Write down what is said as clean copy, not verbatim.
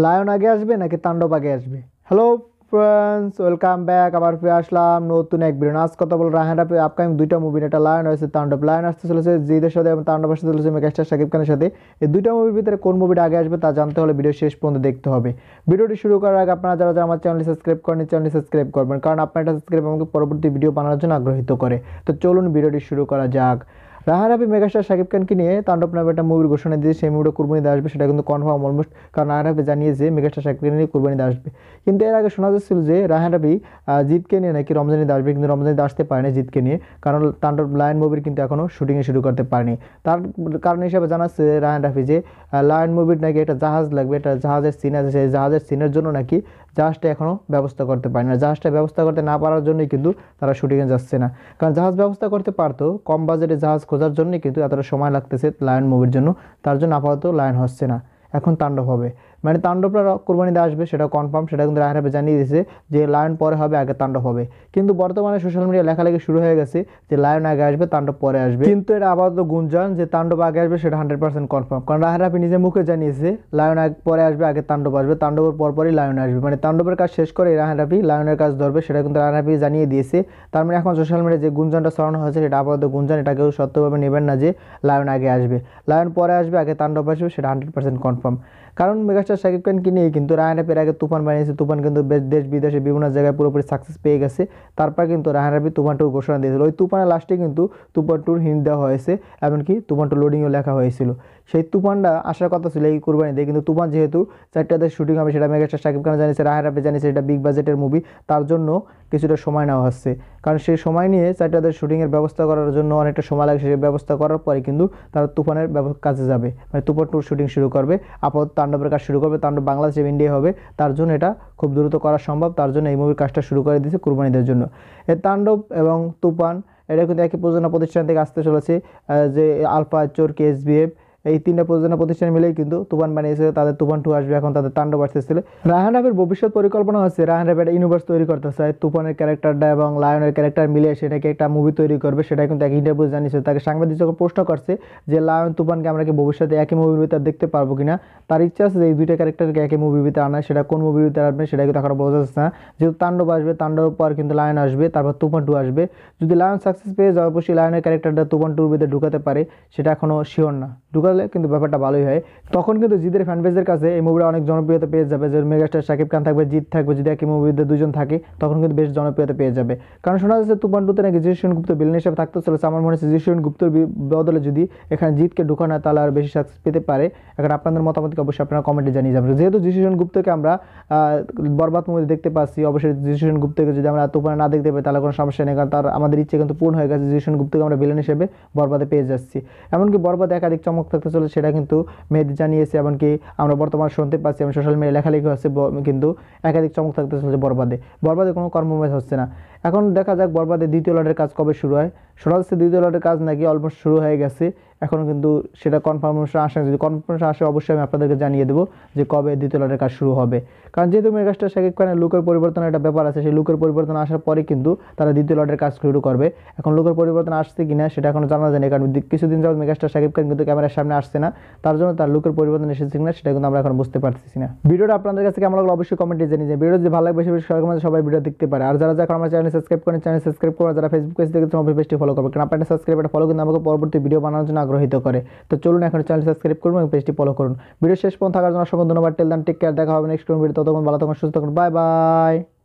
Lion আগে আসবে নাকি তাণ্ডব আগে আসবে? Hello friends, welcome back. আবার ফিরে আসলাম নতুন এক ভিডিও। আজ কথা বল রায়হান রাফি আপকামিং দুইটা মুভি, এটা লায়ন হয়েছে তাণ্ডব। লায়ন আসতে চলেছে জিদের সাথে এবং তাণ্ডব আসতে চলেছে মেগাস্টার শাকিব খানের সাথে। এই দুইটা মুভির ভিতরে কোন মুভিটা আগে আসবে তা জানতে হলে ভিডিও শেষ পর্যন্ত দেখতে হবে। ভিডিওটি শুরু করার আগে আপনারা যারা যারা আমার চ্যানেলটি সাবস্ক্রাইব করেন চ্যানেলটি সাবস্ক্রাইব করবেন, কারণ আপনার একটা সাবস্ক্রাইব আমাকে পরবর্তী ভিডিও বানানোর জন্য আগ্রহিত করে। তো চলুন ভিডিওটি শুরু করা যাক। রায়হান রাফি মেগাস্টার শাকিব খানকে নিয়ে তাণ্ডব নামে একটা মুভির ঘোষণা দিয়েছে। সেই মুভিটা কুরবানিতে আসবে, সেটা কিন্তু কনফার্ম অলমোস্ট, কারণ রায়হান রাফি জানিয়েছে মেগাস্টার শাকিব খানকে নিয়ে কুরবানিতে আসবে। কিন্তু এর আগে শোনা যাচ্ছিল যে রায়হান রাফি জিতকে নিয়ে নাকি রমজানিতে আসবে, কিন্তু রমজানিতে আসতে পারেনি জিতকে নিয়ে, কারণ তাণ্ডব লায়ন মুভির কিন্তু এখনও শুটিংয়ে শুরু করতে পারেনি। তার কারণ হিসাবে জানাচ্ছে রায়হান রাফি যে লায়ন মুভির নাকি একটা জাহাজ লাগবে, একটা জাহাজের সিন আছে, সেই জাহাজের সিনের জন্য নাকি জাহাজটা এখনও ব্যবস্থা করতে পারে না। জাহাজটা ব্যবস্থা করতে না পারার জন্যই কিন্তু তারা শুটিংয়ে যাচ্ছে না, কারণ জাহাজ ব্যবস্থা করতে পারতো, কম বাজেটে জাহাজ খোঁজার জন্যই কিন্তু এতটা সময় লাগতেছে লায়ন মুভির জন্য। তার জন্য আপাতত লায়ন হচ্ছে না, এখন তাণ্ডব হবে। মানে তাণ্ডবটা কুরবানিতে আসবে সেটা কনফার্ম, সেটা কিন্তু রায়হান রাফি জানিয়ে দিয়েছে যে লায়ন পরে হবে, আগে তাণ্ডব হবে। কিন্তু বর্তমানে সোশ্যাল মিডিয়া লেখালেখি শুরু হয়ে গেছে যে লায়ন আগে আসবে, তাণ্ডব পরে আসবে। কিন্তু এটা আপাতত গুঞ্জন, যে তাণ্ডব আগে আসবে সেটা 100% কনফার্ম, কারণ রায়হান রাফি নিজে মুখে জানিয়েছে লায়ন আগে পরে আসবে, আগে তাণ্ডব আসবে, তাণ্ডবের পরপরই লায়ন আসবে। মানে তাণ্ডবের কাজ শেষ করে রায়হান রাফি লায়নের কাজ ধরবে, সেটা কিন্তু রায়হান রাফি জানিয়ে দিয়েছে। তার মানে এখন সোশ্যাল মিডিয়ায় যে গুঞ্জনটা ছড়ানো হয়েছে সেটা আপাতত গুঞ্জন, এটা কেউ সত্যভাবে নেবেন না যে লায়ন আগে আসবে। লায়ন পরে আসবে, আগে তাণ্ডব আসবে, সেটা 100% কনফার্ম। কারণ মেগাস্টার শাকিব খানকে নিয়ে কিন্তু রায়হান রাফির আগে তুফান বানিয়েছে। তুফান কিন্তু দেশ বিদেশে বিভিন্ন জায়গায় পুরোপুরি সাকসেস পেয়ে গেছে। তারপর কিন্তু রায়হান রাফি তুফান টুর ঘোষণা দিয়েছিল। ওই তুফানের লাস্টে কিন্তু তুফান টুর হিন্ট দেওয়া হয়েছে, এমনকি তুফান টু লোডিংও লেখা হয়েছিল। সেই তুফানটা আসার কথা ছিল এই কুরবানিতে, কিন্তু তুফান যেহেতু 4টা দেশ শুটিং হবে, সেটা মেগাস্টার শাকিব খান জানিয়েছে, রায়হান রাফি জানিয়েছে এটা বিগ বাজেটের মুভি, তার জন্য কিছুটা সময় নেওয়া হচ্ছে। কারণ সেই সময় নিয়ে 4টা দেশ শুটিংয়ের ব্যবস্থা করার জন্য অনেকটা সময় লাগে। সেই ব্যবস্থা করার পরে কিন্তু তারা তুফানের কাজে যাবে, মানে তুফান টুর শুটিং শুরু করবে। আপাতত তাণ্ডবের কাজ শুরু করবে, তাণ্ডব বাংলাদেশ এবং ইন্ডিয়া হবে, তার জন্য এটা খুব দ্রুত করা সম্ভব। তার জন্য এই মুভির কাজটা শুরু করে দিয়েছে কুরবানিদের জন্য। এই তাণ্ডব এবং তুফান এটা কিন্তু একই প্রযোজনা প্রতিষ্ঠান থেকে আসতে চলেছে, যে আলফা, চোরকি, এসবিএফ, এই 3টা প্রযোজনা প্রতিষ্ঠান মিলেই কিন্তু তুফান বানিয়েছে। তাদের তুফান টু আসবে, এখন তাদের তাণ্ডব আসতেছিল। রায়হান রাফির ভবিষ্যৎ পরিকল্পনা হচ্ছে রায়হান রাফি একটা ইউনিভার্স তৈরি করতে চায়, তুফানের ক্যারেক্টারটা এবং লায়নের ক্যারেক্টার মিলিয়ে সেটাকে একটা মুভি তৈরি করবে। সেটা কিন্তু এক ইন্টারভিউ জানিয়েছে। তাকে সাংবাদিক যখন প্রশ্ন করছে যে লায়ন তুফানকে আমরা কি ভবিষ্যতে একই মুভির ভিতরে দেখতে পারবো কিনা, তার ইচ্ছা আছে যে এই দুইটা ক্যারেক্টারকে একই মুভির ভিতরে আনা। সেটা কোন মুভির ভিতরে আসবে সেটা কিন্তু এখন বোঝা যাচ্ছে না। যেহেতু তাণ্ডব আসবে, তাণ্ডবের পর কিন্তু লায়ন আসবে, তারপর তুফান টু আসবে। যদি লায়ন সাকসেস পেয়ে যায়, অবশ্যই লায়নের ক্যারেক্টারটা তুফান টুর ভিতরে ঢুকাতে পারে, সেটা এখনও শিওর না। ঢুকালে কিন্তু ব্যাপারটা ভালোই হয়। তখন কিন্তু জিদের ফ্যানবেজের কাছে এই মুভিটা অনেক জনপ্রিয়তা পেয়ে যাবে, যে মেগাস্টার শাকিব খান থাকবে, জিৎ থাকবে, যদি একই মুভিতে দুজন থাকে তখন কিন্তু বেশ জনপ্রিয়তা পেয়ে যাবে। কারণ শোনা যাচ্ছে তুফান টুতে নাকি জিশু সেনগুপ্ত ভিলেন হিসেবে থাকতে চলেছে। আমার মনে হচ্ছে জিশু সেনগুপ্তর বদলে যদি এখানে জিতকে ঢুকানো হয় তাহলে আর বেশি সাকসেস পেতে পারে। এখন আপনাদের মতামতকে অবশ্যই আপনারা কমেন্টে জানিয়ে যাবেন। যেহেতু জিশু সেনগুপ্তকে আমরা বরবাদ মুভিতে দেখতে পাচ্ছি, অবশ্যই জিশু সেনগুপ্তকে যদি আমরা তুফানে না দেখতে পাই তাহলে কোনো সমস্যা নেই, কারণ তার আমাদের ইচ্ছে কিন্তু পূর্ণ হয়ে গেছে। জিশু সেনগুপ্তকে আমরা ভিলেন হিসেবে বরবাদে পেয়ে যাচ্ছি। এমনকি বরবাদে একাধিক চমক থাকতে চলে, সেটা কিন্তু মেহেদী জানিয়েছে। এমনকি আমরা বর্তমানে শুনতে পাচ্ছি, আমি সোশ্যাল মিডিয়া লেখালেখি হচ্ছে, কিন্তু একাধিক চমক থাকতে চলেছে বরবাদে কোনো কম্প্রোমাইজ হচ্ছে না। এখন দেখা যাক বরবাদে দ্বিতীয় লটের কাজ কবে শুরু হয়। শোনা যাচ্ছে দ্বিতীয় লটের কাজ নাকি অলমোস্ট শুরু হয়ে গেছে, এখনও কিন্তু সেটা কনফার্মেশন আসে। যদি কনফার্মেশন আসে অবশ্যই আমি আপনাদেরকে জানিয়ে দেবো যে কবে দ্বিতীয় লটের কাজ শুরু হবে। কারণ যেহেতু মেগাস্টার শাকিব খানের লুকের পরিবর্তনের একটা ব্যাপার আছে, সেই লুকের পরিবর্তন আসার পরে কিন্তু তারা দ্বিতীয় লটের কাজ শুরু করবে। এখন লুকের পরিবর্তন আসছে কিনা সেটা এখনো জানা যায়নি, কারণ কিছুদিন যাবত মেগাস্টার শাকিব খান কিন্তু ক্যামেরার সামনে আসছে না, তার জন্য তার লুকের পরিবর্তন এসেছে কিনা সেটা কিন্তু আমরা এখন বুঝতে পারতেছি না। ভিডিওটা আপনাদের কাছে কেমন লাগলো অবশ্যই কমেন্টে জানিয়ে যাবেন। ভিডিও যদি ভালো লাগবে বেশি বেশি সবাই ভিডিও দেখতে পারে। আর যারা এখন আমার চ্যানেল সাবস্ক্রাইব করেন চ্যানেল সাবস্ক্রাইব করে, যারা ফেসবুক পেজ থেকে আমার পেজটি ফলো করবে, কারণ আপনার সাবস্ক্রাইব ফলো কিন্তু আমাকে পরবর্তী ভিডিও বানানোর জন্য আগ্রহিত করে। তো চলুন এখন চ্যানেল সাবস্ক্রাইব করুন এবং পেজটি ফলো করুন। ভিডিও শেষ পর্যন্ত থাকার জন্য অসংখ্য ধন্যবাদ। টেল দেন, টেক কেয়ার, দেখা হবে নেক্সট কোন ভিডিও। ততক্ষণ ভালো থাকুন, সুস্থ থাকুন, বাই বাই।